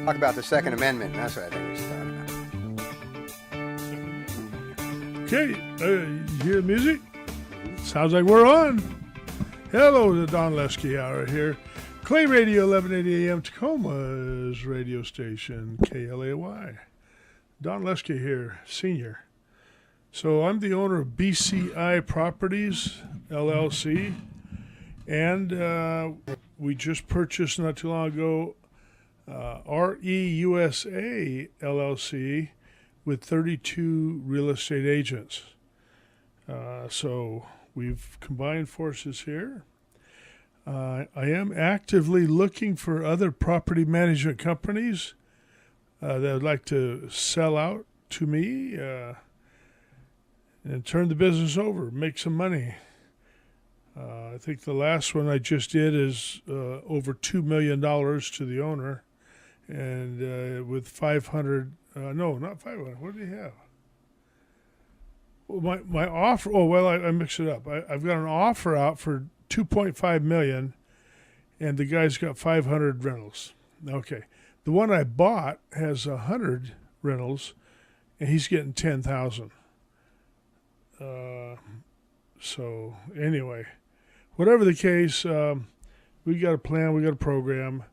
Talk about the Second Amendment. That's what I think we should talk about. Okay, you hear the music? Sounds like we're on. Hello, the Don Leske Hour here. KLAY Radio, 1180 AM, Tacoma's radio station, KLAY. Don Leske here, senior. So I'm the owner of BCI Properties, LLC, and we just purchased not too long ago REUSA, LLC, with 32 real estate agents. So we've combined forces here. I am actively looking for other property management companies that would like to sell out to me and turn the business over, make some money. I think the last one I just did is over $2 million to the owner, and with 500. No, not 500. What did he have? Well, my offer. Oh well, I mixed it up. I've got an offer out for $2.5 million, and the guy's got 500 rentals. Okay, the one I bought has 100 rentals, and he's getting 10,000. So anyway, whatever the case, we got a plan. We got a program.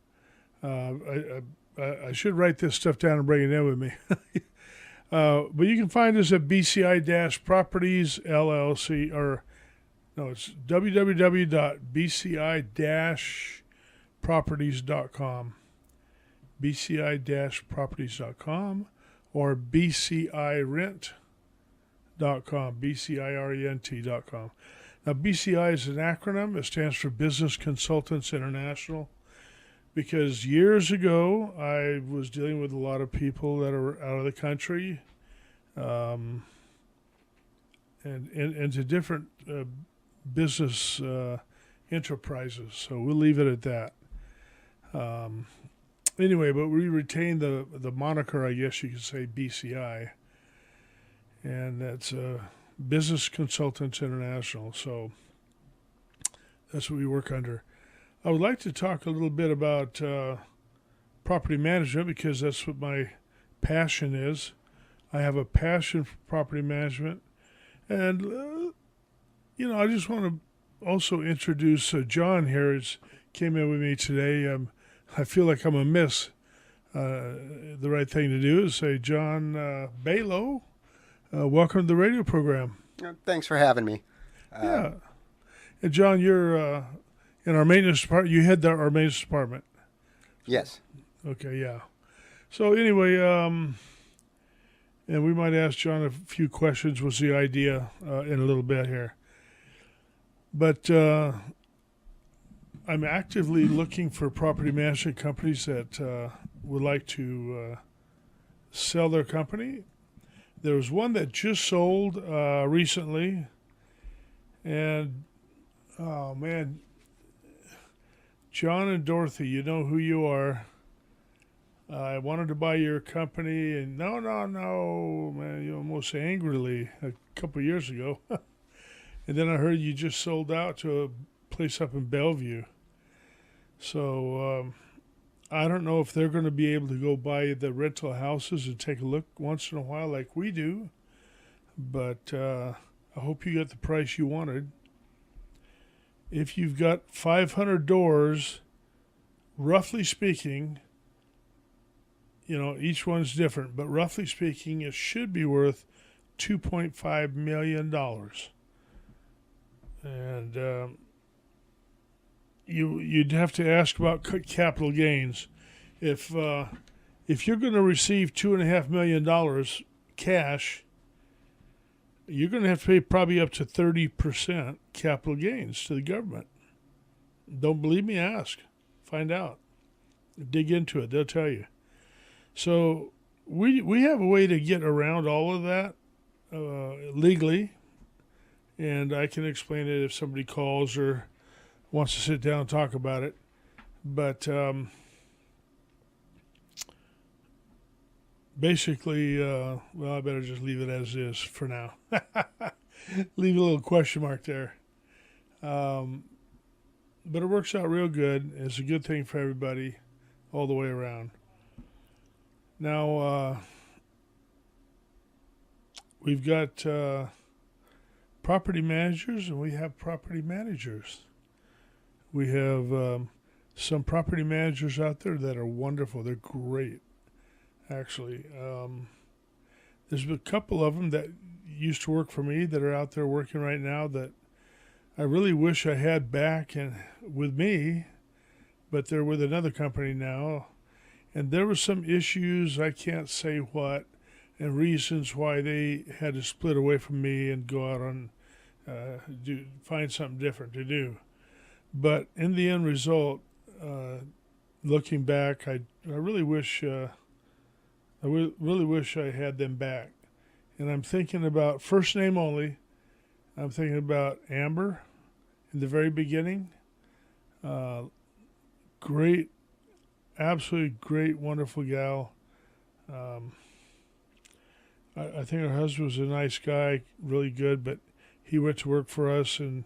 I should write this stuff down and bring it in with me. But you can find us at BCI-Properties LLC, or no, it's www.bci-properties.com, bci-properties.com, or bcirent.com, bcirent.com. Now, BCI is an acronym. It stands for Business Consultants International. Because years ago, I was dealing with a lot of people that are out of the country and into different business enterprises. So we'll leave it at that. Anyway, but we retain the moniker, I guess you could say, BCI. And that's Business Consultants International. So that's what we work under. I would like to talk a little bit about property management because that's what my passion is. I have a passion for property management. And, I just want to also introduce John here. He came in with me today. I feel like I'm amiss. The right thing to do is say, John Balo, welcome to the radio program. Thanks for having me. Yeah. And John, you're... in our maintenance department, you head our maintenance department. Yes. Okay, yeah. So anyway, and we might ask John a few questions was the idea in a little bit here. But I'm actively looking for property management companies that would like to sell their company. There was one that just sold recently, and, oh, man, John and Dorothy, you know who you are. I wanted to buy your company, and no, man, you almost angrily a couple of years ago. And then I heard you just sold out to a place up in Bellevue. So I don't know if they're going to be able to go buy the rental houses and take a look once in a while like we do. But I hope you got the price you wanted. If you've got 500 doors, roughly speaking, each one's different, but roughly speaking, it should be worth $2.5 million. And you'd have to ask about capital gains. If you're going to receive $2.5 million cash, you're going to have to pay probably up to 30% capital gains to the government. Don't believe me? Ask. Find out. Dig into it. They'll tell you. So we have a way to get around all of that legally, and I can explain it if somebody calls or wants to sit down and talk about it. But basically, I better just leave it as is for now. Leave a little question mark there. But it works out real good. It's a good thing for everybody all the way around. Now, we've got property managers, and we have property managers. We have some property managers out there that are wonderful. They're great, actually. There's a couple of them that used to work for me that are out there working right now that I really wish I had back and with me, but they're with another company now. And there were some issues, I can't say what, and reasons why they had to split away from me and go out on find something different to do. But in the end result, looking back, I really wish really wish I had them back. And I'm thinking about first name only. I'm thinking about Amber in the very beginning. Great, absolutely great, wonderful gal. I think her husband was a nice guy, really good, but he went to work for us and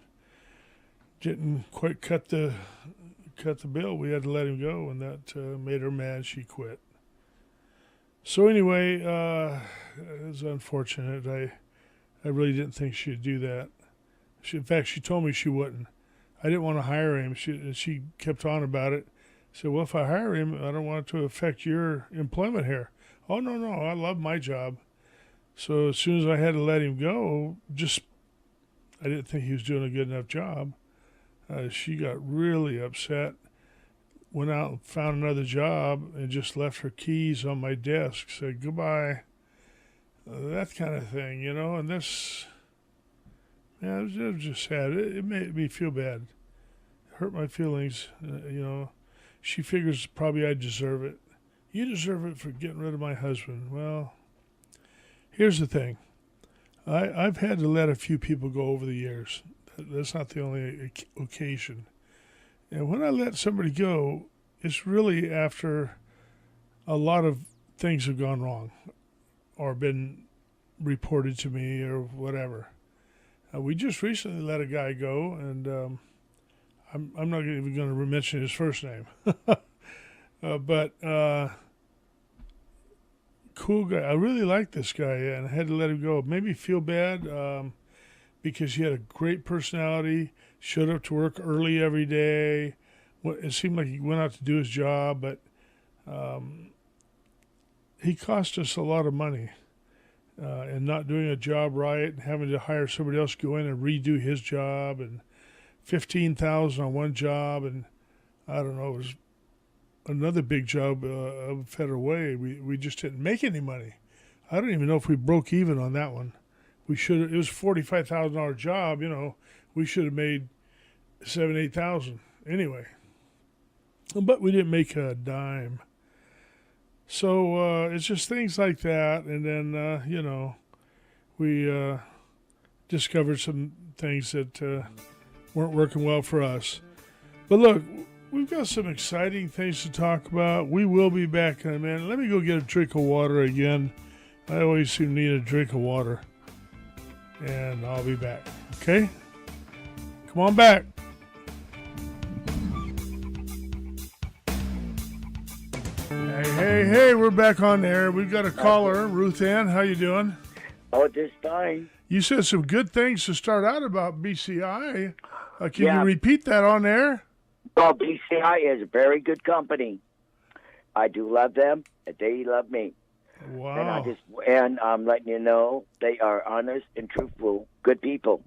didn't quite cut the bill. We had to let him go, and that made her mad. She quit. So anyway, it was unfortunate. I really didn't think she'd do that. In fact, she told me she wouldn't. I didn't want to hire him. She kept on about it. I said, well, if I hire him, I don't want it to affect your employment here. Oh, no, I love my job. So as soon as I had to let him go, I didn't think he was doing a good enough job. She got really upset, went out and found another job, and just left her keys on my desk, said goodbye, that kind of thing, and this, yeah, it was just sad. It made me feel bad. It hurt my feelings, She figures probably I deserve it. You deserve it for getting rid of my husband. Well, here's the thing. I've had to let a few people go over the years. That's not the only occasion. And when I let somebody go, it's really after a lot of things have gone wrong or been reported to me or whatever. We just recently let a guy go, and I'm not even going to mention his first name. But cool guy. I really like this guy, and I had to let him go. It made me feel bad because he had a great personality, showed up to work early every day. It seemed like he went out to do his job, but he cost us a lot of money and not doing a job right and having to hire somebody else to go in and redo his job, and $15,000 on one job, and I don't know, it was another big job of Federal Way. We just didn't make any money. I don't even know if we broke even on that one. We should. It was a $45,000 job. We should have made $7,000-8,000 anyway. But we didn't make a dime. So it's just things like that, and then we discovered some things that weren't working well for us. But look, we've got some exciting things to talk about. We will be back in a minute. Let me go get a drink of water again. I always seem to need a drink of water. And I'll be back. Okay? Come on back. Hey, we're back on there. We've got a caller, Ruth Ann. How you doing? Oh, just fine. You said some good things to start out about BCI. Can you repeat that on there? Well, BCI is a very good company. I do love them, and they love me. Wow. And I'm letting you know they are honest and truthful, good people.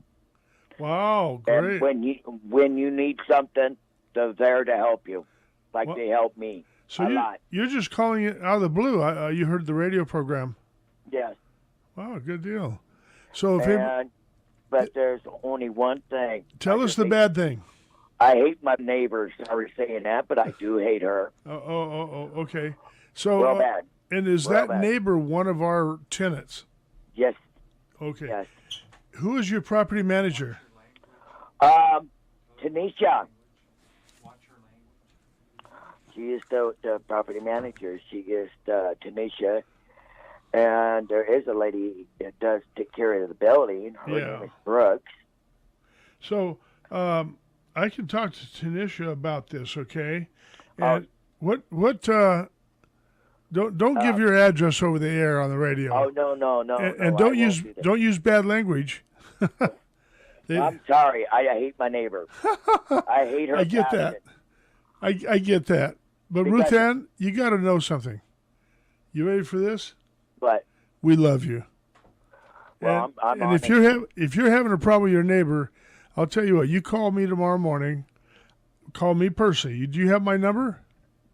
Wow, great. And when you need something, they're there to help you, like they helped me a lot. You're just calling it out of the blue. You heard the radio program. Yes. Wow, good deal. So but there's only one thing. Tell us the bad thing. I hate my neighbor. Sorry saying that, but I do hate her. Oh, okay. So, real bad. And is that neighbor one of our tenants? Yes. Okay. Yes. Who is your property manager? Tanisha. She is the property manager. She is Tanisha. And there is a lady that does take care of the building. Her name is Brooks. So, I can talk to Tanisha about this, okay? And what Don't give your address over the air on the radio. Oh no. And I don't won't use do that. don't use bad language. I'm sorry. I hate my neighbor. I hate her. I get passion. that. I get that. But Because- Ruth Ann, you got to know something. You ready for this? But We love you. well, I'm and on if it. you're having a problem with your neighbor, I'll tell you what. You call me tomorrow morning. Call me personally. Do you have my number?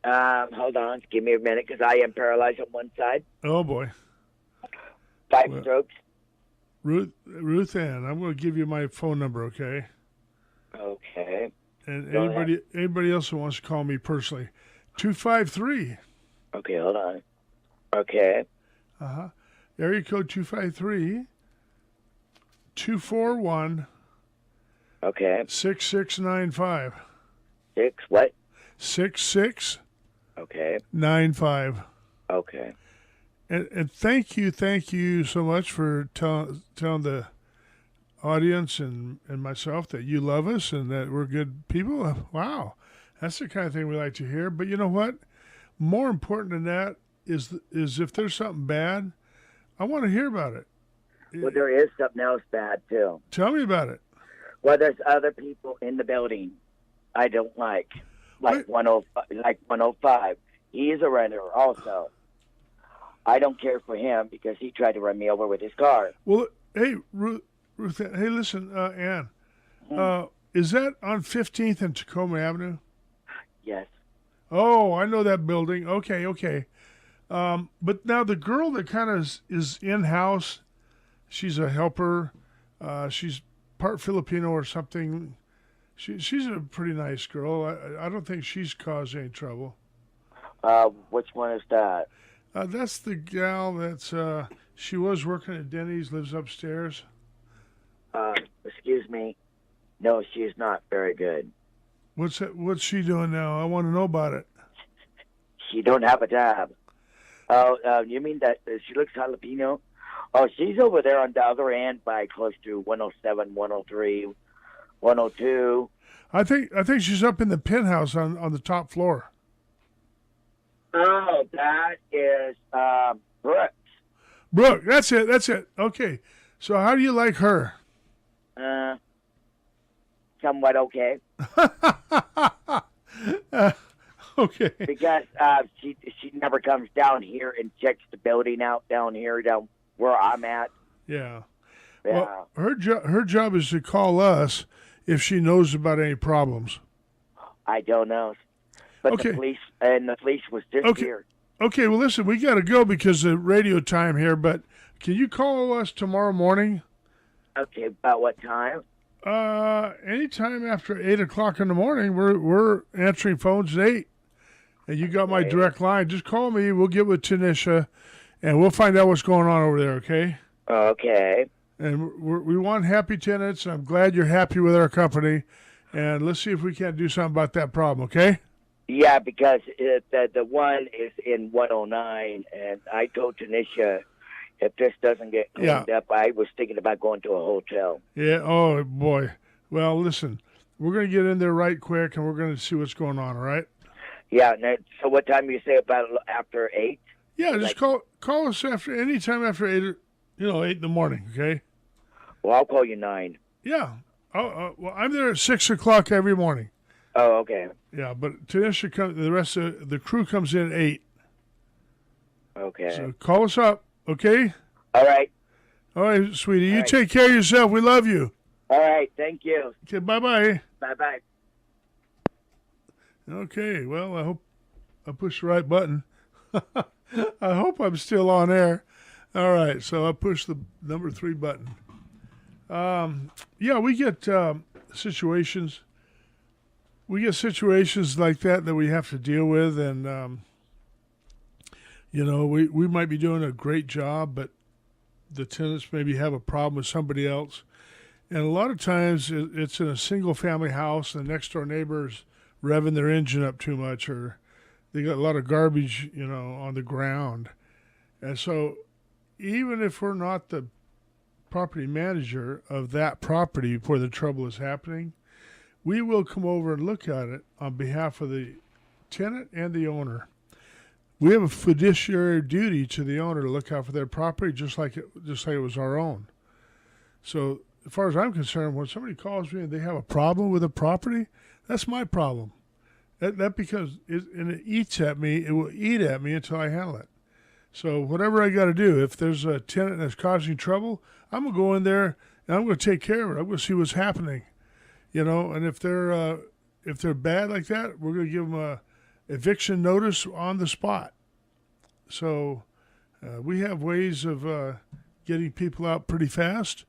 Hold on. Give me a minute because I am paralyzed on one side. Oh boy, 5 Well- strokes. Ruth Ann, I'm going to give you my phone number, okay? Okay. And Go ahead. anybody else who wants to call me personally, 253. Okay, hold on. Okay. Area code 253 241 Okay. 6695. 6. What? 6695. Okay. Okay. And thank you so much for telling the audience and myself that you love us and that we're good people. Wow, that's the kind of thing we like to hear. But you know what? More important than that is if there's something bad, I want to hear about it. Well, there is something else bad too. Tell me about it. Well, there's other people in the building I don't like What? 105. He is a renter also. I don't care for him because he tried to run me over with his car. Well, hey, Ruth, hey, listen, Ann, is that on 15th and Tacoma Avenue? Yes. Oh, I know that building. Okay. But now the girl that kind of is in-house, she's a helper. She's part Filipino or something. She's a pretty nice girl. I don't think she's caused any trouble. Which one is that? That's the gal that's, she was working at Denny's, lives upstairs. Excuse me. No, she is not very good. What's she doing now? I want to know about it. She don't have a job. Oh, you mean that she looks jalapeno? Oh, she's over there on the other end by close to 107, 103, 102. I think she's up in the penthouse on the top floor. Oh, that is Brooks. Brooke, that's it. Okay. So how do you like her? Somewhat okay. Okay. Because she never comes down here and checks the building out down here, down where I'm at. Yeah. Yeah. Well, her job is to call us if she knows about any problems. I don't know. But Okay. the police was just Okay. here. Okay, well, listen, we got to go because of radio time here, but can you call us tomorrow morning? Okay, about what time? Anytime after 8 o'clock in the morning. We're answering phones at 8. And you got my Okay. direct line. Just call me. We'll get with Tanisha, and we'll find out what's going on over there, okay? Okay. And we want happy tenants. I'm glad you're happy with our company. And let's see if we can't do something about that problem, okay? Yeah, because the one is in 109, and I told Tanisha if this doesn't get cleaned up, I was thinking about going to a hotel. Yeah, oh, boy. Well, listen, we're going to get in there right quick, and we're going to see what's going on, all right? Yeah, so what time you say about after 8? Yeah, just call us any time after 8, 8 in the morning, okay? Well, I'll call you 9. Yeah. Well, I'm there at 6 o'clock every morning. Oh, okay. Yeah, but Tanisha the rest of the crew comes in at 8. Okay. So call us up, okay? All right. All right, sweetie. You right. take care of yourself. We love you. All right. Thank you. Okay, bye-bye. Bye-bye. Okay, well, I hope I pushed the right button. I hope I'm still on air. All right, so I pushed the number 3 button. Yeah, we get situations. We get situations like that we have to deal with, and we might be doing a great job, but the tenants maybe have a problem with somebody else. And a lot of times it's in a single-family house, and the next-door neighbor's revving their engine up too much, or they got a lot of garbage, on the ground. And so even if we're not the property manager of that property where the trouble is happening, we will come over and look at it on behalf of the tenant and the owner. we have a fiduciary duty to the owner to look out for their property, just like it was our own. So, as far as I'm concerned, when somebody calls me and they have a problem with a property, that's my problem. That because it eats at me, it will eat at me until I handle it. So whatever I got to do, if there's a tenant that's causing trouble, I'm gonna go in there and I'm gonna take care of it. I'm gonna see what's happening, And if they're bad like that, we're gonna give them a eviction notice on the spot. So we have ways of getting people out pretty fast.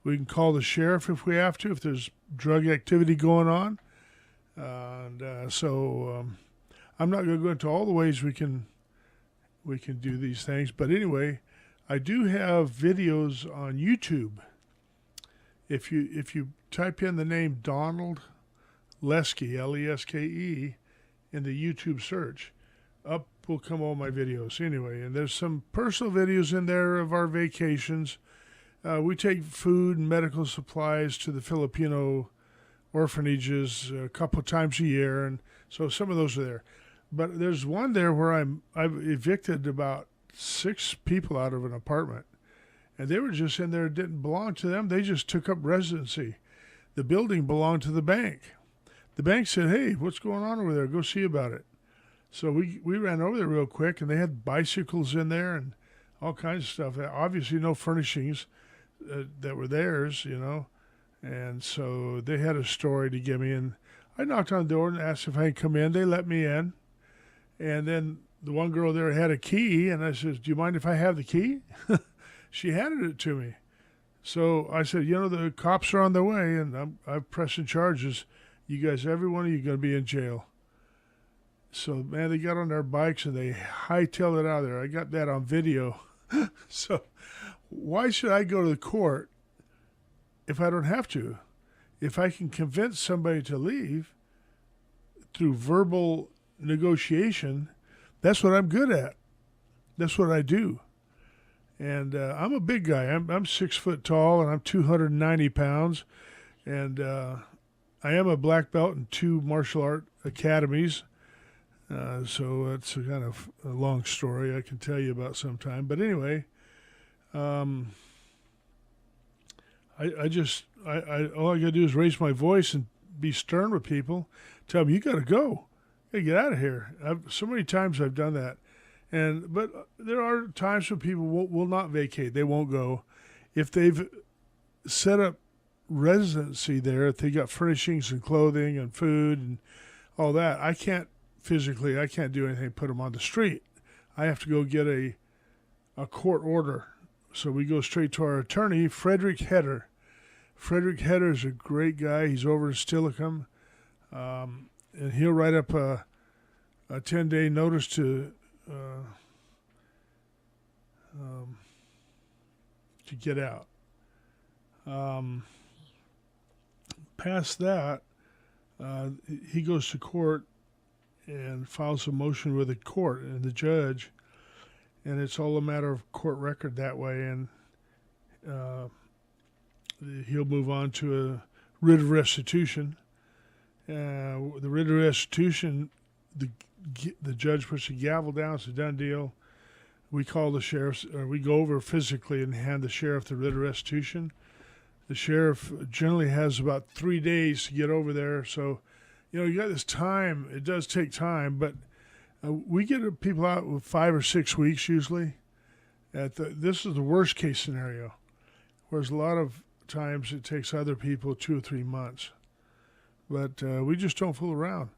We can call the sheriff if we have to, if there's drug activity going on. So I'm not going to go into all the ways we can do these things. But anyway, I do have videos on YouTube. If you type in the name Donald Leske, Leske, in the YouTube search, up will come all my videos anyway. And there's some personal videos in there of our vacations. We take food and medical supplies to the Filipino orphanages a couple times a year, and so some of those are there. But there's one there where I've evicted about 6 people out of an apartment, and they were just in there. It didn't belong to them. They just took up residency. The building belonged to the bank. The bank said, "Hey, what's going on over there? Go see about it." So we ran over there real quick, and they had bicycles in there and all kinds of stuff. Obviously, no furnishings that were theirs, And so they had a story to give me, and I knocked on the door and asked if I could come in. They let me in, and then the one girl there had a key, and I said, "Do you mind if I have the key?" She handed it to me. So I said, "The cops are on their way, and I'm pressing charges. You guys, every one of you, going to be in jail." So, man, they got on their bikes, and they hightailed it out of there. I got that on video. So why should I go to the court if I don't have to? If I can convince somebody to leave through verbal negotiation, that's what I'm good at. That's what I do. And I'm a big guy. I'm 6 foot tall, and I'm 290 pounds. And I am a black belt in 2 martial art academies. So it's a kind of a long story I can tell you about sometime. But anyway, all I gotta do is raise my voice and be stern with people. Tell them, you gotta go. You gotta get out of here. So many times I've done that. But there are times when people will not vacate. They won't go. If they've set up residency there, if they got furnishings and clothing and food and all that, I can't do anything, put them on the street. I have to go get a court order. So we go straight to our attorney, Frederick Heder. Frederick Heder is a great guy. He's over in Stillicum. And he'll write up a 10-day notice to get out. Past that, he goes to court and files a motion with the court and the judge, and it's all a matter of court record that way, and he'll move on to a writ of restitution. The writ of restitution, the judge puts a gavel down, it's a done deal. We call the sheriff, or we go over physically and hand the sheriff the writ of restitution. The sheriff generally has about 3 days to get over there, so you got this time. It does take time, but we get people out with 5 or 6 weeks usually. This is the worst case scenario, whereas a lot of times it takes other people 2 or 3 months. But we just don't fool around.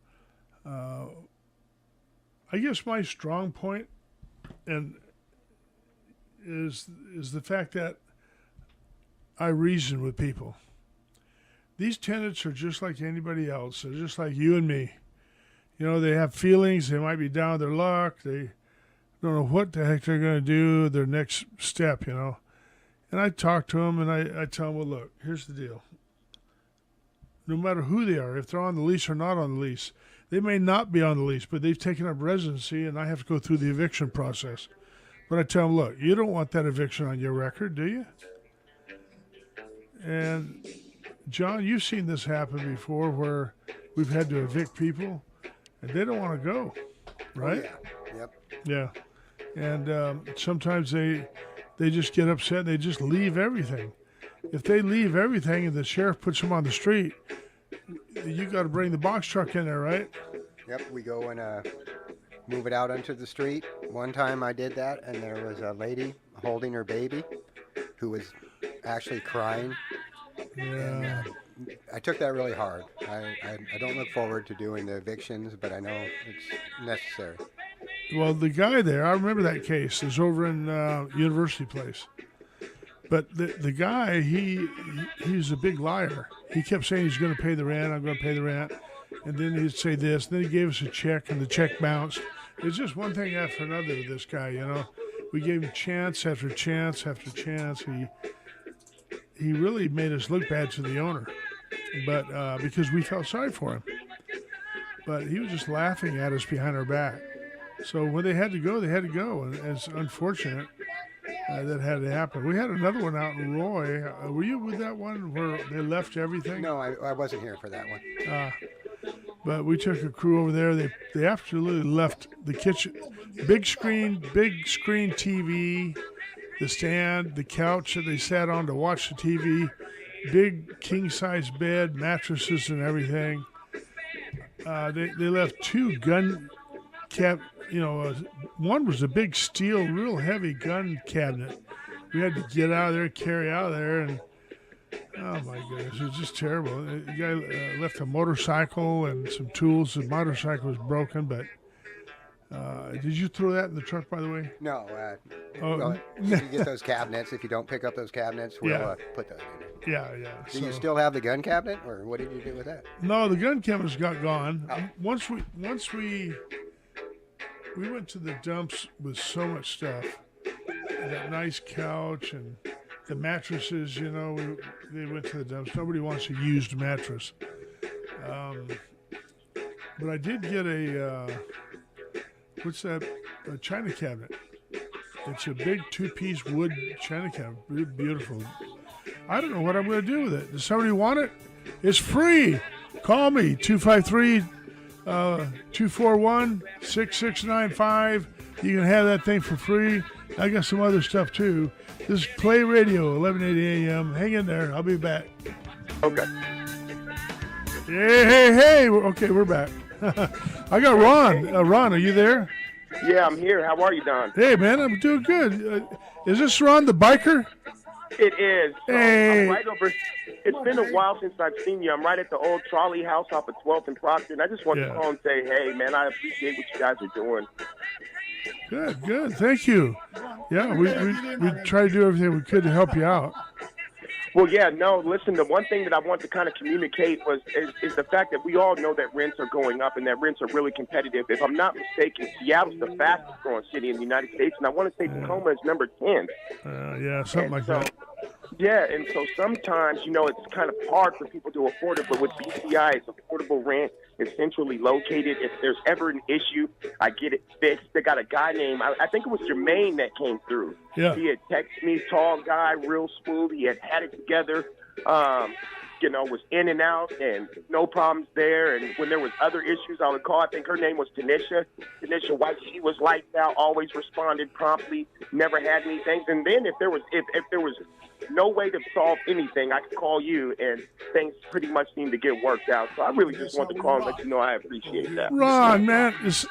I guess my strong point is the fact that I reason with people. These tenants are just like anybody else. They're just like you and me. They have feelings. They might be down with their luck. They don't know what the heck they're going to do, their next step, And I talk to them, and I tell them, well, look, here's the deal. No matter who they are, if they're on the lease or not on the lease, they may not be on the lease, but they've taken up residency, and I have to go through the eviction process. But I tell them, look, you don't want that eviction on your record, do you? And John, you've seen this happen before where we've had to evict people and they don't want to go, right? Oh, yeah. Yep. Yeah, and sometimes they just get upset and they just leave everything. If they leave everything and the sheriff puts them on the street, you got to bring the box truck in there, right? Yep, we go and move it out onto the street. One time I did that, and there was a lady holding her baby who was actually crying. Yeah. I took that really hard. I don't look forward to doing the evictions, but I know it's necessary. Well, the guy there, I remember that case. Is over in University Place. But the guy, he's a big liar. He kept saying he's going to pay the rent. I'm going to pay the rent, and then he'd say this. Then he gave us a check, and the check bounced. It's just one thing after another with this guy. You know, we gave him chance after chance after chance. He really made us look bad to the owner, but because we felt sorry for him. But he was just laughing at us behind our back. So when they had to go, they had to go, and it's unfortunate that had to happen. We had another one out in Roy. Were you with that one where they left everything? No, I wasn't here for that one. But we took a crew over there. They absolutely left the kitchen, big screen TV, the stand, the couch that they sat on to watch the TV, big king-size bed, mattresses and everything. They left two gun one was a big steel, real heavy gun cabinet. We had to get out of there, carry out of there, and oh my goodness, it was just terrible. The guy left a motorcycle and some tools. The motorcycle was broken, but did you throw that in the truck, by the way? No. Well, if you get those cabinets, if you don't pick up those cabinets, we'll put those in there. Yeah. Do you still have the gun cabinet, or what did you do with that? No, the gun cabinets got gone. Oh. Once we went to the dumps with so much stuff. That nice couch and the mattresses, they went to the dumps. Nobody wants a used mattress. But I did get a china cabinet. It's a big two-piece wood china cabinet. Beautiful. I don't know what I'm going to do with it. Does somebody want it? It's free. Call me, 241-6695. You can have that thing for free. I got some other stuff too. This is KLAY Radio, 1180 a.m. Hang in there. I'll be back. Okay. Hey. Okay, we're back. I got Ron. Ron, are you there? Yeah, I'm here. How are you, Don? Hey, man, I'm doing good. Is this Ron the biker? It is. So Hey. I'm right over. It's been a while since I've seen you. I'm right at the old trolley house off of 12th and Proctor, and I just want to call and say, hey, man, I appreciate what you guys are doing. Good. Thank you. Yeah, we try to do everything we could to help you out. Well, yeah, no, listen, the one thing that I want to kind of communicate is the fact that we all know that rents are going up and that rents are really competitive. If I'm not mistaken, Seattle's the fastest growing city in the United States, and I want to say Tacoma is number 10. Yeah, something like that. Yeah, and so sometimes, it's kind of hard for people to afford it, but with BCI, it's affordable rent. It's centrally located. If there's ever an issue, I get it fixed. They got a guy named, I think it was Jermaine that came through. Yeah. He had texted me, tall guy, real smooth. He had it together. Was in and out and no problems there. And when there was other issues, I would call. I think her name was Tanisha White. She was lights out, always responded promptly, never had anything. And then if there was no way to solve anything, I could call you, and things pretty much seem to get worked out. So I really just want to call and let you know I appreciate that. Ron, man, is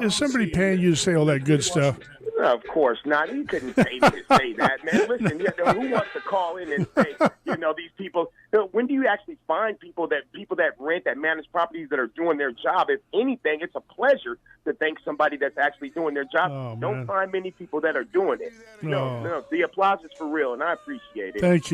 somebody paying you to say all that good stuff? Of course not. You couldn't pay me to say that, man. Listen, who wants to call in and say, these people? When do you actually find people that rent, that manage properties, that are doing their job? If anything, it's a pleasure to thank somebody that's actually doing their job. Oh, Don't find many people that are doing it. No, the applause is for real, and I appreciate it. Thank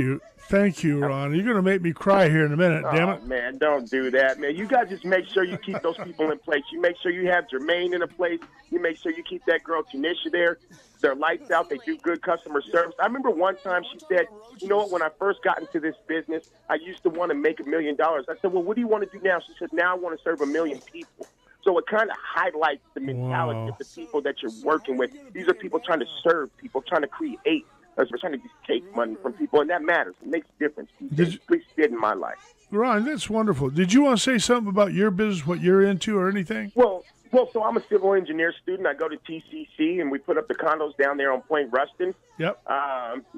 you, Ron. You're going to make me cry here in a minute, damn it. Man, don't do that, man. You got to just make sure you keep those people in place. You make sure you have Jermaine in a place. You make sure you keep that girl Tanisha there. They're lights out. They do good customer service. I remember one time she said, you know what, when I first got into this business, I used to want to make $1 million. I said, well, what do you want to do now? She said, now I want to serve 1 million people. So it kind of highlights the mentality of the people that you're working with. These are people trying to serve people, trying to create. We're trying to just take money from people, and that matters. It makes a difference. It did in my life. Ron, that's wonderful. Did you want to say something about your business, what you're into or anything? Well, Well, so I'm a civil engineer student. I go to TCC, and we put up the condos down there on Point Ruston. Yep.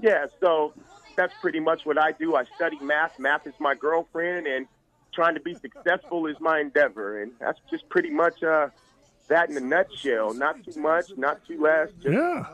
Yeah, so that's pretty much what I do. I study math. Math is my girlfriend, and trying to be successful is my endeavor. And that's just pretty much that in a nutshell. Not too much, not too less. Just Yeah.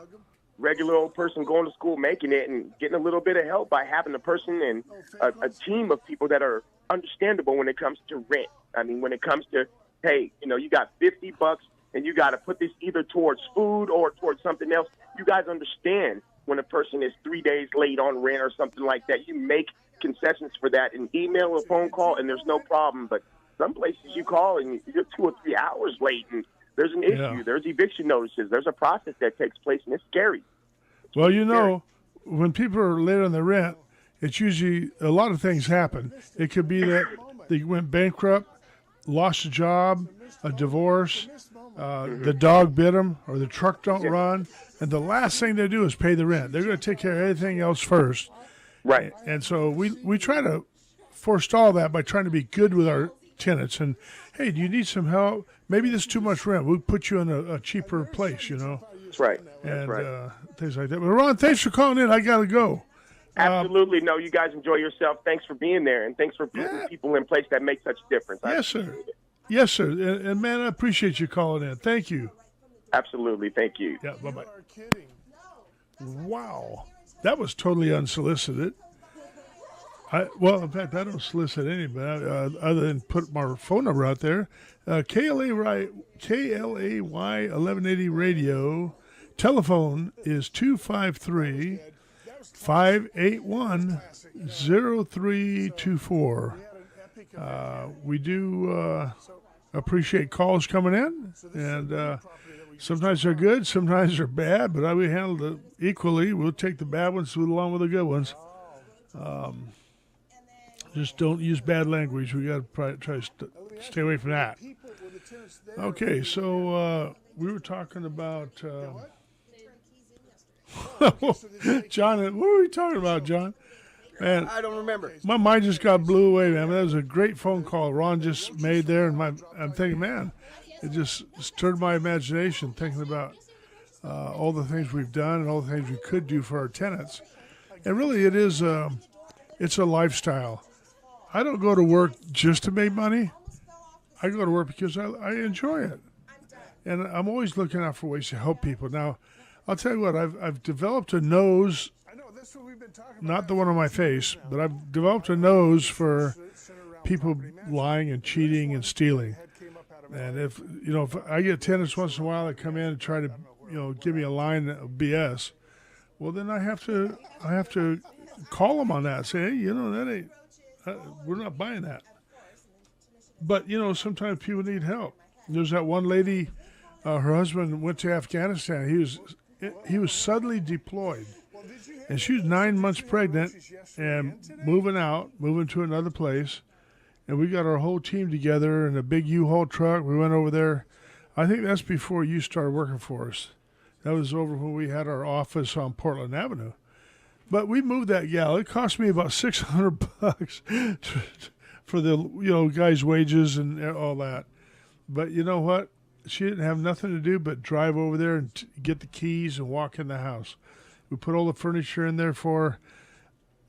regular old person going to school, making it, and getting a little bit of help by having a person and a team of people that are understandable when it comes to rent. I mean, when it comes to, hey, you got $50 and you got to put this either towards food or towards something else. You guys understand when a person is 3 days late on rent or something like that. You make concessions for that, an email or phone call, and there's no problem. But some places you call and you're 2 or 3 hours late, and there's an issue. Yeah. There's eviction notices. There's a process that takes place, and it's scary. Well, when people are late on their rent, it's usually a lot of things happen. It could be that they went bankrupt, lost a job, a divorce, the dog bit them, or the truck don't run, and the last thing they do is pay the rent. They're going to take care of everything else first. Right. And so we try to forestall that by trying to be good with our tenants. And, hey, do you need some help? Maybe there's too much rent. We'll put you in a cheaper place, That's right. and That's right. things like that. But, Ron, thanks for calling in. I got to go. Absolutely. No, you guys enjoy yourself. Thanks for being there, and thanks for putting people in place that make such a difference. I Yes, sir. appreciate it. Yes, sir. And, man, I appreciate you calling in. Thank you. Absolutely. Thank you. Yeah, bye-bye. Wow. That was totally unsolicited. In fact, I don't solicit anybody other than put my phone number out there. KLAY 1180 radio. Telephone is 253-581-0324. We do appreciate calls coming in, and sometimes they're good, sometimes they're bad, but we handle it equally. We'll take the bad ones along with the good ones. Just don't use bad language. We got to try to stay away from that. Okay, so we were talking about John. What were we talking about, John? Man, I don't remember. my mind just got blew away, man. That was a great phone call Ron just made there, and I'm thinking, man, it just stirred my imagination thinking about all the things we've done and all the things we could do for our tenants. And really, it's a lifestyle. I don't go to work just to make money. I go to work because I enjoy it, and I'm always looking out for ways to help people. Now, I'll tell you what, I've developed a nose. Not the one on my face, but I've developed a nose for people lying and cheating and stealing. And if I get tenants once in a while that come in and try to, give me a line of BS, well, then I have to call them on that. Say, hey, that ain't, we're not buying that. But sometimes people need help. There's that one lady, her husband went to Afghanistan. He was suddenly deployed. And she was 9 months pregnant and moving to another place. And we got our whole team together in a big U-Haul truck. We went over there. I think that's before you started working for us. That was over when we had our office on Portland Avenue. But we moved that gal. It cost me about $600 for the guy's wages and all that. But you know what? She didn't have nothing to do but drive over there and get the keys and walk in the house. We put all the furniture in there for her.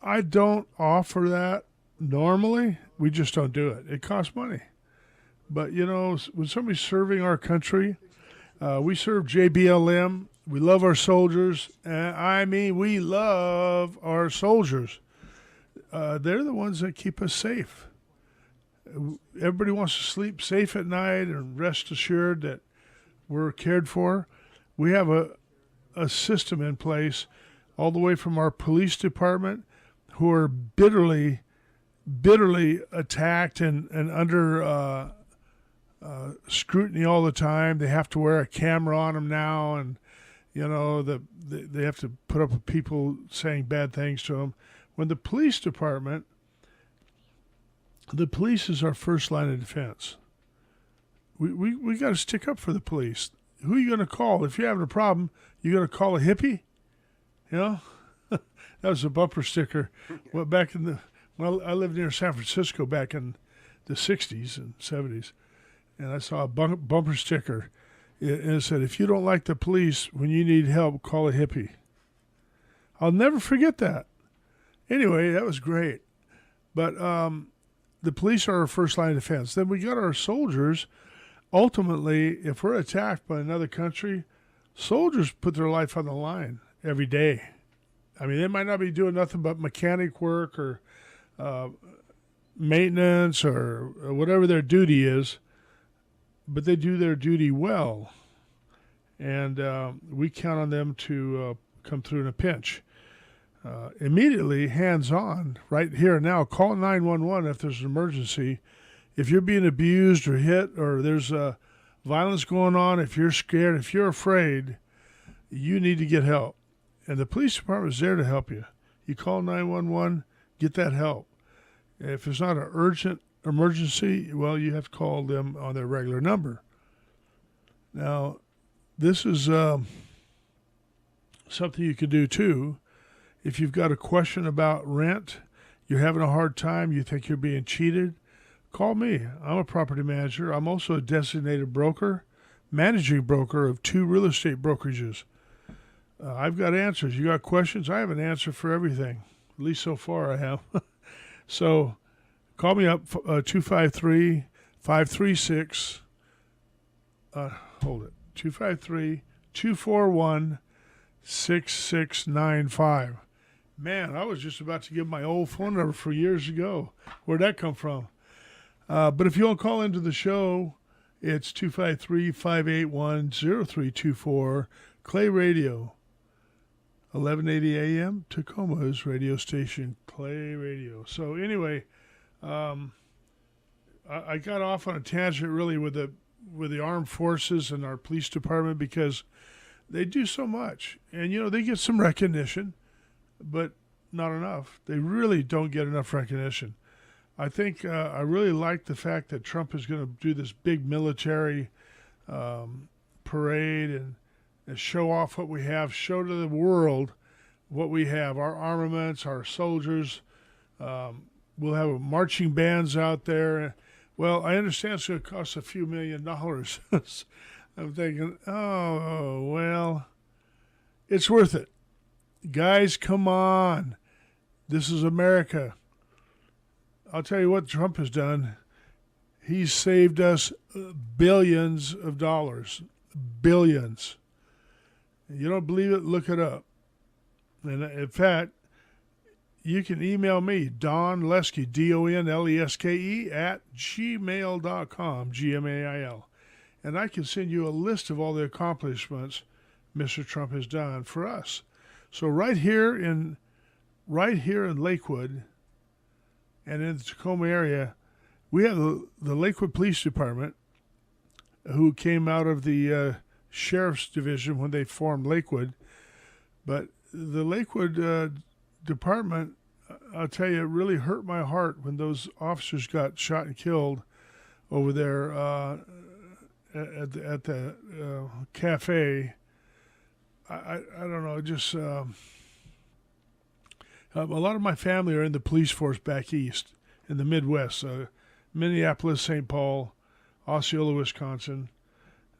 I don't offer that normally. We just don't do it. It costs money. But, when somebody's serving our country, we serve JBLM. We love our soldiers. We love our soldiers. They're the ones that keep us safe. Everybody wants to sleep safe at night and rest assured that we're cared for. We have a system in place all the way from our police department, who are bitterly attacked and under scrutiny all the time. They have to wear a camera on them now, and they have to put up with people saying bad things to them. When the police department, the police is our first line of defense. We got to stick up for the police. Who are you going to call if you're having a problem? You going to call a hippie? That was a bumper sticker. Well, I lived near San Francisco back in the 60s and 70s. and I saw a bumper sticker. And it said, "If you don't like the police, when you need help, call a hippie." I'll never forget that. Anyway, that was great. But the police are our first line of defense. Then we got our soldiers. Ultimately, if we're attacked by another country, soldiers put their life on the line every day. I mean, they might not be doing nothing but mechanic work or maintenance or whatever their duty is, but they do their duty well. And we count on them to come through in a pinch. Immediately, hands-on, right here and now, call 911 if there's an emergency. If you're being abused or hit or there's violence going on, if you're scared, if you're afraid, you need to get help. And the police department is there to help you. You call 911, get that help. If it's not an urgent emergency, well, you have to call them on their regular number. Now, this is something you can do too. If you've got a question about rent, you're having a hard time, you think you're being cheated, call me. I'm a property manager. I'm also a designated broker, managing broker of 2 real estate brokerages. I've got answers. You got questions? I have an answer for everything. At least so far I have. So call me up, 253-536. Hold it. 253-241-6695. Man, I was just about to give my old phone number for years ago. Where'd that come from? But if you want to call into the show, it's 253-581-0324. KLAY Radio, 1180 AM, Tacoma's radio station, KLAY Radio. So anyway, I got off on a tangent really with the armed forces and our police department because they do so much. And, they get some recognition, but not enough. They really don't get enough recognition. I think I really like the fact that Trump is going to do this big military parade and show off what we have, show to the world what we have, our armaments, our soldiers. We'll have marching bands out there. Well, I understand it's going to cost a few $1 million. I'm thinking, oh, well, it's worth it. Guys, come on. This is America. I'll tell you what Trump has done. He's saved us billions of dollars. Billions. You don't believe it? Look it up. And in fact, you can email me, Don Leske, DONLESKE, at gmail.com, GMAIL. And I can send you a list of all the accomplishments Mr. Trump has done for us. So right here in Lakewood and in the Tacoma area, we have the Lakewood Police Department, who came out of the Sheriff's Division when they formed Lakewood. But the Lakewood Department, I'll tell you, it really hurt my heart when those officers got shot and killed over there at the cafe. I don't know, just a lot of my family are in the police force back east in the Midwest, Minneapolis, St. Paul, Osceola, Wisconsin,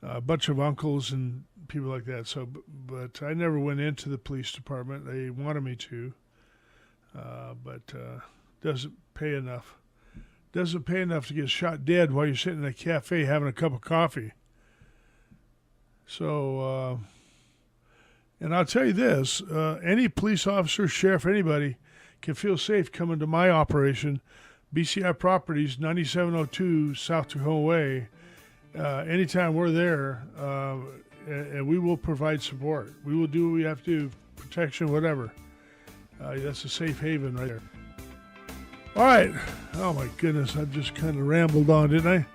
a bunch of uncles and people like that. So, but I never went into the police department. They wanted me to, but doesn't pay enough. Doesn't pay enough to get shot dead while you're sitting in a cafe having a cup of coffee. So, and I'll tell you this, any police officer, sheriff, anybody can feel safe coming to my operation, BCI Properties, 9702 South Tacoma Way. Anytime we're there, and we will provide support. We will do what we have to do, protection, whatever. That's a safe haven right there. All right. Oh, my goodness. I just kind of rambled on, didn't I?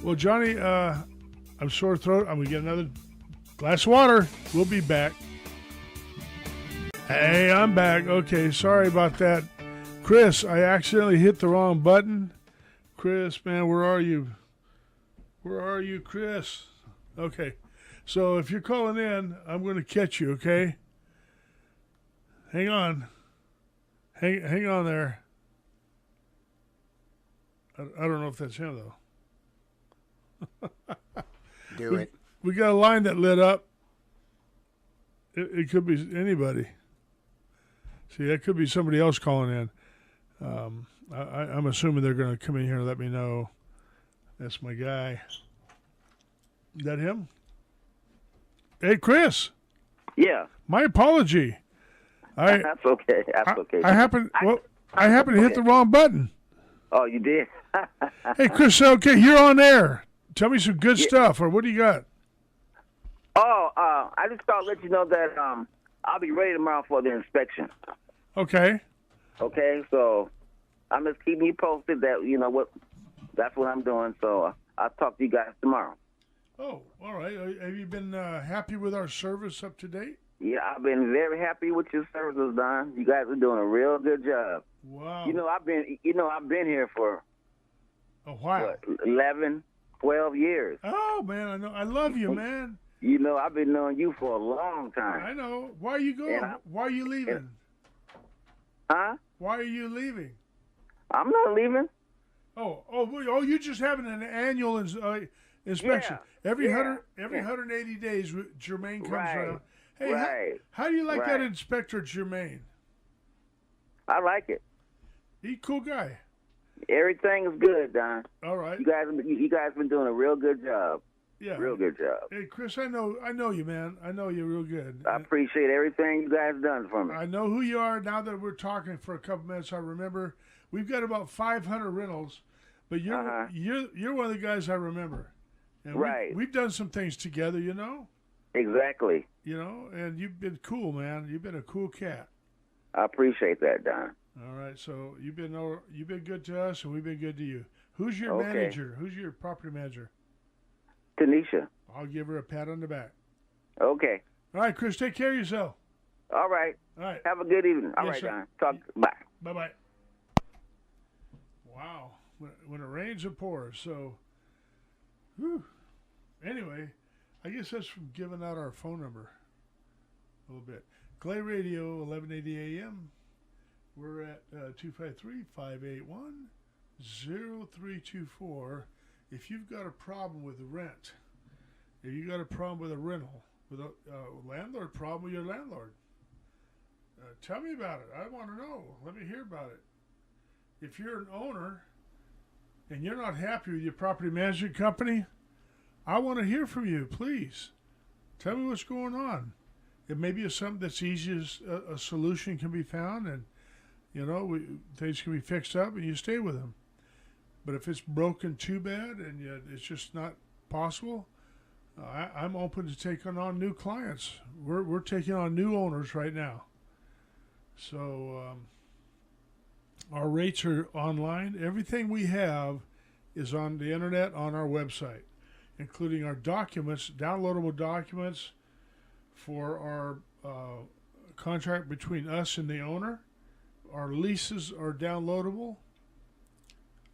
Well, Johnny, I'm sore throat. I'm going to get another glass of water. We'll be back. Hey, I'm back. Okay, sorry about that. Chris, I accidentally hit the wrong button. Chris, man, where are you? Where are you, Chris? Okay, so if you're calling in, I'm going to catch you, okay? Hang on. Hang on there. I don't know if that's him, though. Do it. We got a line that lit up. It could be anybody. See, that could be somebody else calling in. I'm assuming they're going to come in here and let me know. That's my guy. Is that him? Hey, Chris. Yeah. My apology. That's okay. That's okay. I happened to hit the wrong button. Oh, you did? Hey, Chris, okay, you're on air. Tell me some good stuff, or what do you got? Oh, I just thought to let you know that I'll be ready tomorrow for the inspection. Okay. Okay, so I'm just keeping you posted that, you know, that's what I'm doing. So I'll talk to you guys tomorrow. Oh, all right. Have you been happy with our service up to date? Yeah, I've been very happy with your services, Don. You guys are doing a real good job. Wow. You know, I've been here for A while. 11, 12 years. Oh, man, I know. I love you, man. You know, I've been knowing you for a long time. I know. Why are you going? Why are you leaving? Huh? Why are you leaving? I'm not leaving. Oh! You're just having an annual inspection. Yeah. Every Yeah. 180 days, Jermaine comes Right. around. Hey, Right. how do you like that Right. Inspector Jermaine? I like it. He's a cool guy. Everything is good, Don. All right. You guys been doing a real good job. Yeah. Real good job. Hey, Chris, I know you, man. I know you're real good. I appreciate everything you guys done for me. I know who you are now that we're talking for a couple minutes. I remember we've got about 500 rentals, but you're one of the guys I remember. And Right. We've done some things together, you know. Exactly. You know, and you've been cool, man. You've been a cool cat. I appreciate that, Don. All right, so you've been good to us, and we've been good to you. Who's your Okay. manager? Who's your property manager? Tanisha. I'll give her a pat on the back. Okay. All right, Chris, take care of yourself. All right. All right, Have a good evening. All Yes, right, sir. Don. Bye. bye-bye. Wow, when it rains, it pours. So, whew. Anyway, I guess that's from giving out our phone number a little bit. KLAY Radio, 1180 AM. We're at 253-581-0324. If you've got a problem with the rent, if you got a problem with a rental, with a landlord problem with your landlord, tell me about it. I want to know. Let me hear about it. If you're an owner and you're not happy with your property management company, I want to hear from you. Please tell me what's going on. It may be something that's easy as a solution can be found, and you know things can be fixed up, and you stay with them. But if it's broken too bad and yet it's just not possible, I'm open to taking on new clients. We're taking on new owners right now. So our rates are online. Everything we have is on the internet on our website, including our documents, downloadable documents for our contract between us and the owner. Our leases are downloadable.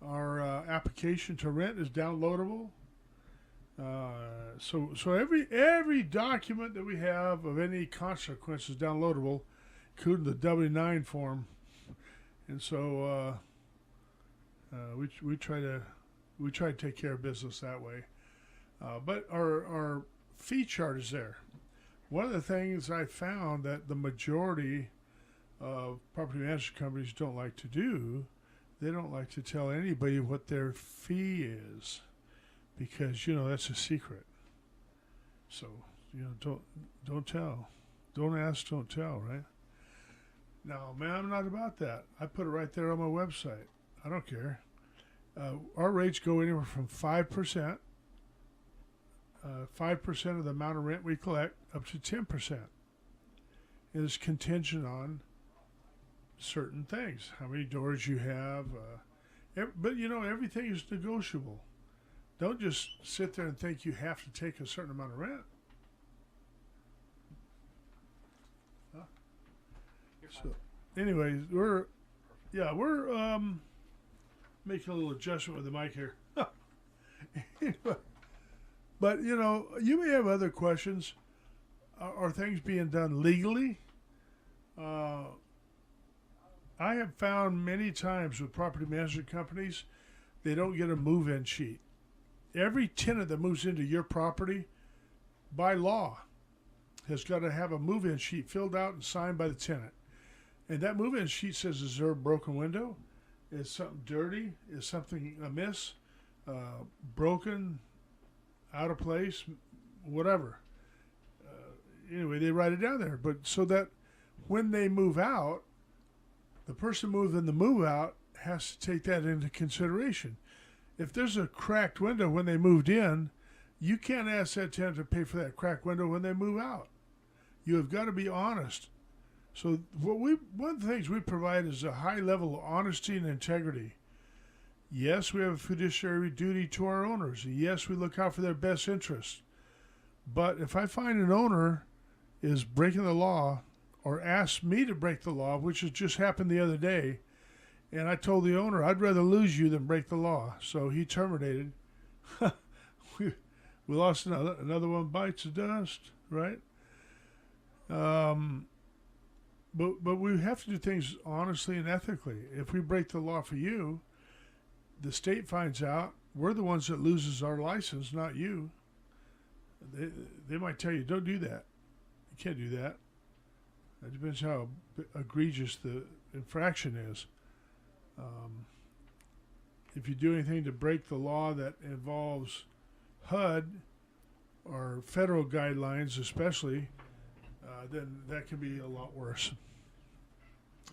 Our application to rent is downloadable. So every document that we have of any consequence is downloadable, including the W-9 form. And so we try to take care of business that way. But our fee chart is there. One of the things I found that the majority of property management companies don't like to do, they don't like to tell anybody what their fee is, because that's a secret. So don't tell, don't ask, don't tell, right? No, man, I'm not about that. I put it right there on my website. I don't care. Our rates go anywhere from 5%, 5% of the amount of rent we collect, up to 10%. It is contingent on certain things, how many doors you have. But everything is negotiable. Don't just sit there and think you have to take a certain amount of rent. So, anyways, we're making a little adjustment with the mic here. But you may have other questions. Are things being done legally? I have found many times with property management companies, they don't get a move-in sheet. every tenant that moves into your property, by law, has got to have a move-in sheet filled out and signed by the tenant. And that move-in sheet says, is there a broken window? Is something dirty? Is something amiss? Broken? Out of place? Whatever. Anyway, they write it down there. But so that when they move out, the person moving the move out has to take that into consideration. If there's a cracked window when they moved in, you can't ask that tenant to pay for that cracked window when they move out. You have got to be honest. So one of the things we provide is a high level of honesty and integrity. Yes, we have a fiduciary duty to our owners. Yes, we look out for their best interests. But if I find an owner is breaking the law or asks me to break the law, which has just happened the other day, and I told the owner, I'd rather lose you than break the law. So he terminated. we lost another one bites the dust, right? But we have to do things honestly and ethically. If we break the law for you, the state finds out, we're the ones that loses our license, not you. They might tell you, don't do that. You can't do that. It depends how egregious the infraction is. If you do anything to break the law that involves HUD or federal guidelines especially, then that can be a lot worse.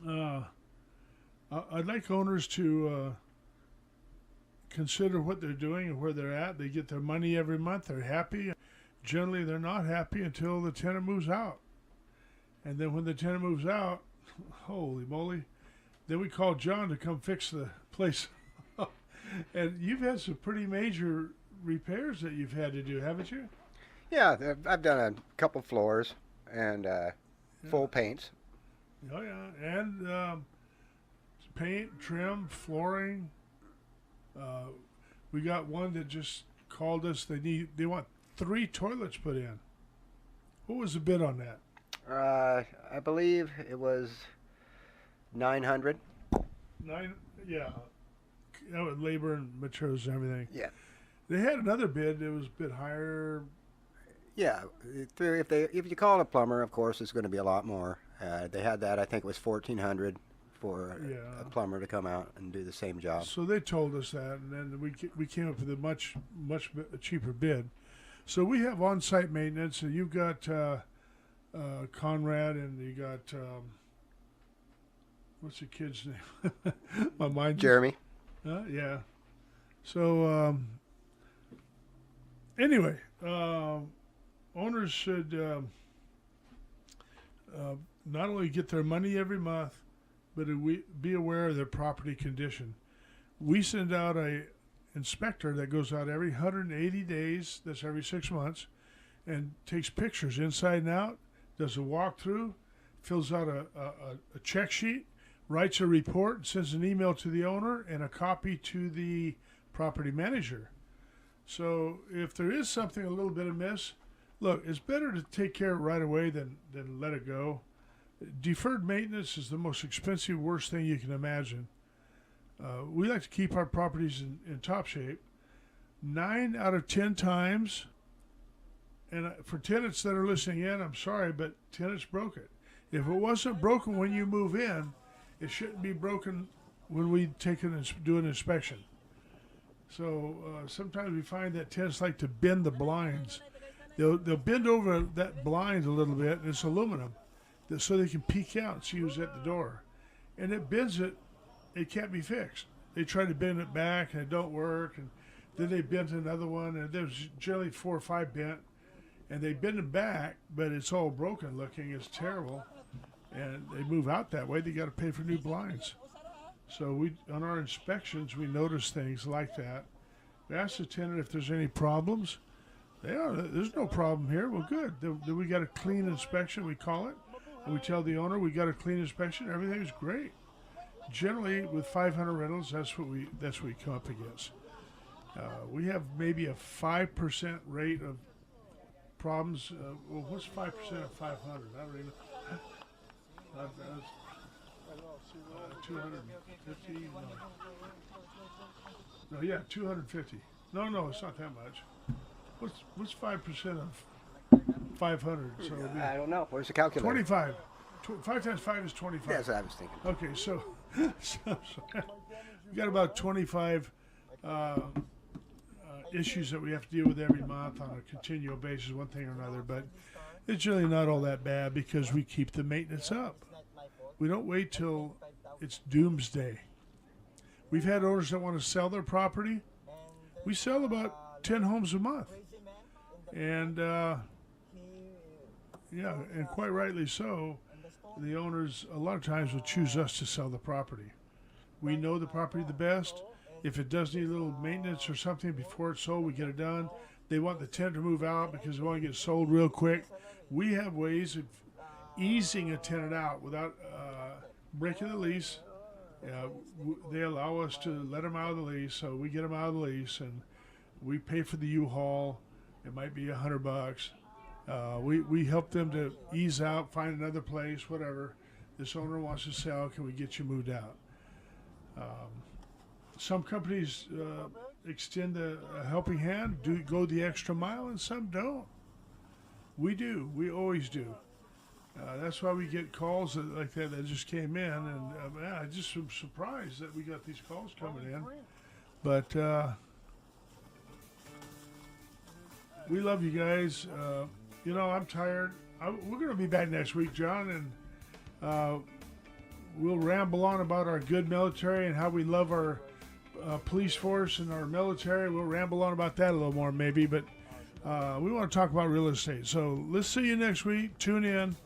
I'd like owners to consider what they're doing and where they're at. They get their money every month. They're happy. Generally, they're not happy until the tenant moves out. And then when the tenant moves out, holy moly, then we call John to come fix the place. And you've had some pretty major repairs that you've had to do, haven't you? Yeah, I've done a couple floors and full paints. Oh, yeah. And paint, trim, flooring. We got one that just called us. They want 3 toilets put in. What was the bid on that? I believe it was 900. Yeah. That was labor and materials and everything. Yeah. They had another bid that was a bit higher. Yeah, if you call it a plumber, of course, it's going to be a lot more. They had that, I think it was 1,400 for a plumber to come out and do the same job. So they told us that, and then we came up with a much cheaper bid. So we have on-site maintenance. So you've got Conrad, and you got what's the kid's name? My mind. Jeremy. Yeah. So anyway, owners should not only get their money every month, but be aware of their property condition. We send out a inspector that goes out every 180 days, that's every 6 months, and takes pictures inside and out, does a walkthrough, fills out a check sheet, writes a report, and sends an email to the owner and a copy to the property manager. So if there is something a little bit amiss, look, it's better to take care of it right away than let it go. Deferred maintenance is the most expensive, worst thing you can imagine. We like to keep our properties in top shape. 9 out of 10 times, and for tenants that are listening in, I'm sorry, but tenants broke it. If it wasn't broken when you move in, it shouldn't be broken when we do an inspection. So sometimes we find that tenants like to bend the blinds. They'll bend over that blind a little bit, and it's aluminum, so they can peek out and see who's at the door. And it bends it. It can't be fixed. They try to bend it back, and it don't work. And then they bent another one, and there's generally 4 or 5 bent. And they bend them back, but it's all broken looking. It's terrible. And they move out that way. They got to pay for new blinds. So on our inspections, we notice things like that. We ask the tenant if there's any problems. There's no problem here. Well, good. Then we got a clean inspection, we call it. And we tell the owner we got a clean inspection. Everything's great. Generally, with 500 rentals, that's what we come up against. We have maybe a 5% rate of problems. Well, what's 5% of 500? I don't even. 250. No, yeah, 250. No, it's not that much. What's 5% of 500? So it'd be I don't know. Where's the calculator? 25. 5 times 5 is 25. That's what I was thinking. Okay, so we've got about 25 issues that we have to deal with every month on a continual basis, one thing or another. But it's really not all that bad because we keep the maintenance up. We don't wait till it's doomsday. We've had owners that want to sell their property. We sell about 10 homes a month. And, yeah, and quite rightly so. The owners a lot of times will choose us to sell the property. We know the property the best. If it does need a little maintenance or something before it's sold, we get it done. They want the tenant to move out because they want to get sold real quick. We have ways of easing a tenant out without breaking the lease. They allow us to let them out of the lease, so we get them out of the lease, and we pay for the U-Haul. It might be $100. We help them to ease out, find another place, whatever. This owner wants to sell. Can we get you moved out? Some companies extend a helping hand, go the extra mile, and some don't. We do. We always do. That's why we get calls like that just came in, and I just am surprised that we got these calls coming in. But we love you guys. You know, I'm tired. We're going to be back next week, John, and we'll ramble on about our good military and how we love our police force and our military. We'll ramble on about that a little more maybe, but we want to talk about real estate. So let's see you next week. Tune in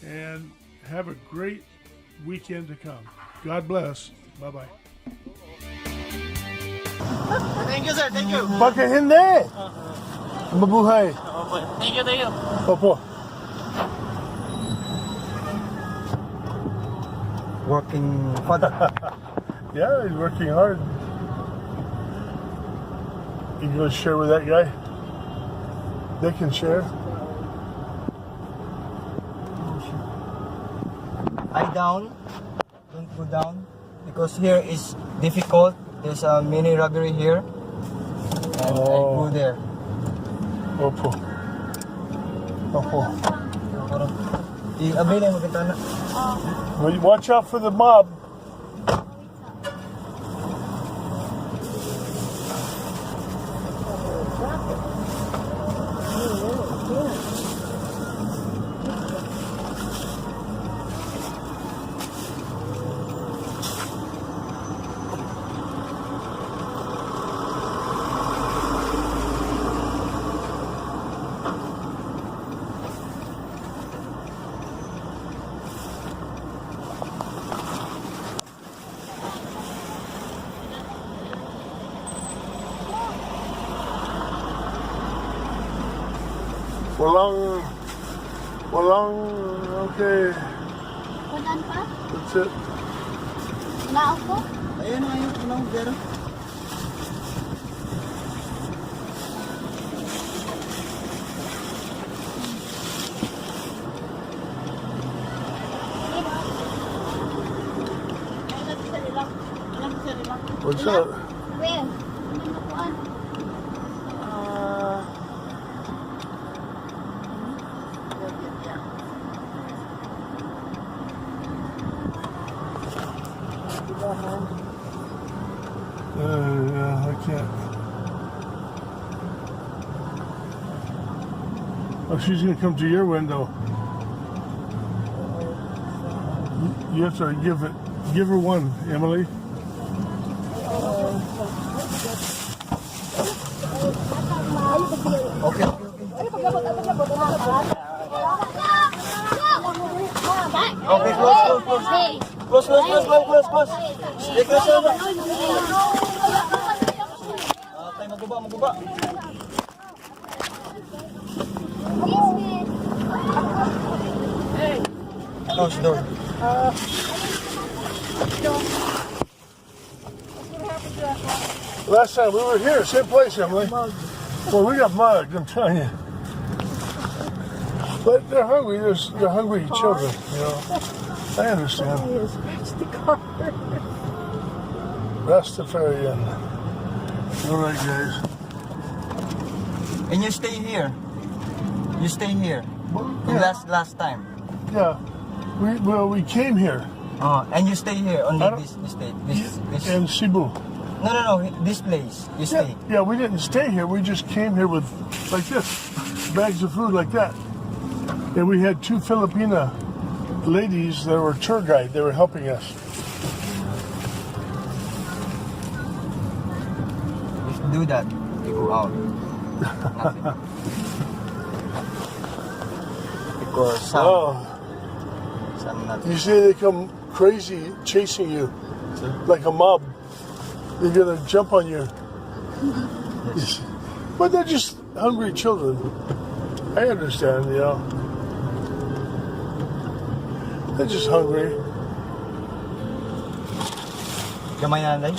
and have a great weekend to come. God bless. Bye-bye. Thank you, sir. Thank you. Bakit hindi? Mabuhay. Thank you, thank you. Opo. Working father. Yeah, he's working hard. You gonna share with that guy? They can share. Lie down. Don't go down. Because here is difficult. There's a mini robbery here. And I go there. Opo. Opo. I-abay na yung magkita na. Well, watch out for the mob. Walang, okay. Kunan pa? That's it. Nao ko? Ayun, ayun, pero. What's up? Where? Ano kuan? Yeah, I can't. Oh, she's gonna come to your window. You have to give her one, Emily. Okay. Okay, close. Close. Stay close na. Okay, maguba. Close door. Last time we were here, same place, Emily. Well, we got mugged, I'm telling you. But they're hungry. They're hungry children, you know. I understand. Rastafarian. All right, guys. And you stay here. You stay here. Yeah. Last time. Yeah. We came here. And you stay here only I don't- this. In Cebu. No. This place. You stay. Yeah, we didn't stay here. We just came here with, like this, bags of food like that. And we had 2 Filipina ladies that were tour guide. They were helping us. If you do that, you go out. Nothing. Because some not. You say they come crazy chasing you like a mob. They're gonna jump on you. But they're just hungry children. I understand, you know. They're just hungry. Kamay nanay?